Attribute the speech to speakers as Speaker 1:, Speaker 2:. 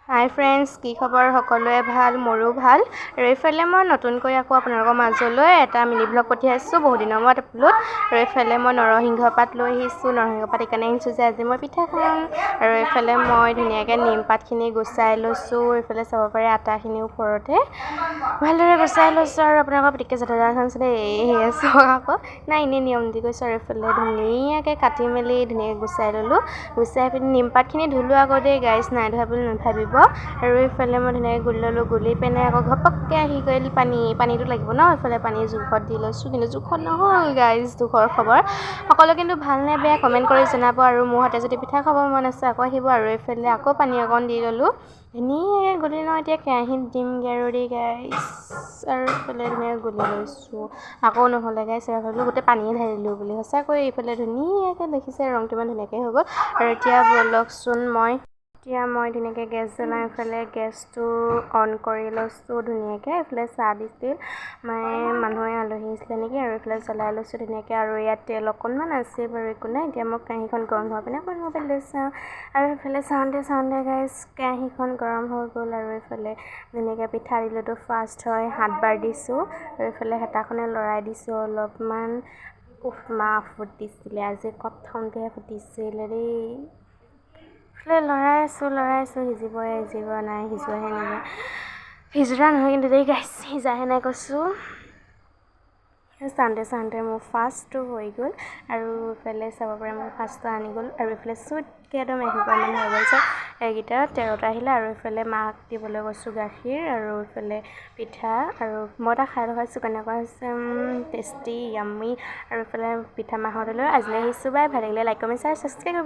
Speaker 1: হাই friends, কি খবৰ? সকলোৱে ভাল, মোৰো ভাল। আৰু এইফালে মই নতুনকৈ আকৌ আপোনালোকৰ মাজলৈ এটা মিনি ব্লগ পঠিয়াইছোঁ বহুত দিনৰ মূৰত আপলোড। আৰু এইফালে মই নৰসিংহ পাত লৈ আহিছোঁ। নৰসিংহ পাত এইকাৰণে আহিছোঁ যে আজি মই পিঠা খাম। আৰু এইফালে মই ধুনীয়াকৈ নিম পাতখিনি গুচাই লৈছোঁ। এইফালে চাব পাৰে আটাখিনি ওপৰতে ভালদৰে গুচাই লৈছোঁ। আৰু আপোনালোকৰ পিটিকে জেঠাই চাঞ্চলে সেয়া চাওক আকৌ নাই এনেই নিয়ম দি গৈছোঁ। আৰু এইফালে ধুনীয়াকৈ কাটি মেলি ধুনীয়াকৈ গুচাই ল'লোঁ। গুচাই পিনি নিম পাতখিনি ধুলোঁ আকৌ দেই গাইছ, নাই ধোৱা বুলি নাভাবিব। আৰু এইফালে মই ধুনীয়াকৈ গুলি ল'লোঁ। গুলি পিনে আকৌ ঘপককৈ আহি গ'ল পানীটো লাগিব ন। এইফালে পানী জোখত দি লৈছোঁ, কিন্তু জোখত নহ'ল গাইজ। দুখৰ খবৰ। সকলোৱে কিন্তু ভাল নে বেয়া কমেণ্ট কৰি জনাব। আৰু মোৰ হাতে যদি পিঠা খাব মন আছে আকৌ আহিব। আৰু এইফালে আকৌ পানী অকণ দি ল'লোঁ। ধুনীয়াকৈ গুলি লওঁ। এতিয়া কেৰাহীত দিমগৈ আৰু দেই গাইজ। আৰু এইফালে ধুনীয়াকৈ গুলি লৈছোঁ। আকৌ নহ'লে গাইজ, ভাবিলোঁ গোটেই পানীয়ে ঢালি দিলোঁ বুলি। সঁচাকৈ এইফালে ধুনীয়াকৈ দেখিছে ৰংটো ইমান ধুনীয়াকৈ হৈ গ'ল। আৰু এতিয়া ব'লকচোন মই ধুনীয়াকৈ গেছ জ্বলাই এইফালে গেছটো অন কৰি লৈছোঁ ধুনীয়াকৈ। এইফালে চাহ দিছিল মানুহে আলহী আহিছিলে নেকি। আৰু এইফালে জ্বলাই লৈছোঁ ধুনীয়াকৈ। আৰু ইয়াত তেল অকণমান আছে বাৰু, একো নাই। এতিয়া মই কেৰাহীখন গৰম হোৱাৰ পিনে অকণ মোবাইললৈ চাওঁ। আৰু এইফালে চাওঁতে গাইজ কেৰাহীখন গৰম হৈ গ'ল। আৰু এইফালে ধুনীয়াকৈ পিঠা দিলোঁতো ফাৰ্ষ্ট হয় 7 বাৰ দিছোঁ। আৰু এইফালে হেতাখনে লৰাই দিছোঁ অলপমান। উফ মা ফুটিছিলে আজি, প্ৰথমতেহে ফুটিছিলে দেই। লৰাই আছোঁ সিজিব নাই, সিজোৱাহে নাই। সিজোৱা নহয় কিন্তু দেই গাইছ, সিজাহে নাই কৈছোঁ। চাওঁতে মোৰ ফাৰ্ষ্টটো হৈ গ'ল। আৰু এইফালে চাব পাৰে মোৰ ফাৰ্ষ্টটো আনি গ'ল। আৰু এইফালে চুটকৈ একদম এসোপামান হৈ গ'ল চব। এইকেইটা 13টা আহিলে। আৰু এইফালে মাক দিবলৈ গৈছোঁ গাখীৰ। আৰু এইফালে পিঠা। আৰু মই এটা খাই দেখাইছোঁ কেনেকুৱা হৈছে, টেষ্টি য়াম্মি। আৰু এইফালে পিঠা মাহঁতলৈ আজিলৈ আহিছোঁ। বাই ভাল লাগিলে লাইক কমেণ্ট শ্বেয়াৰ ছাবস্ক্ৰাইব কৰিব।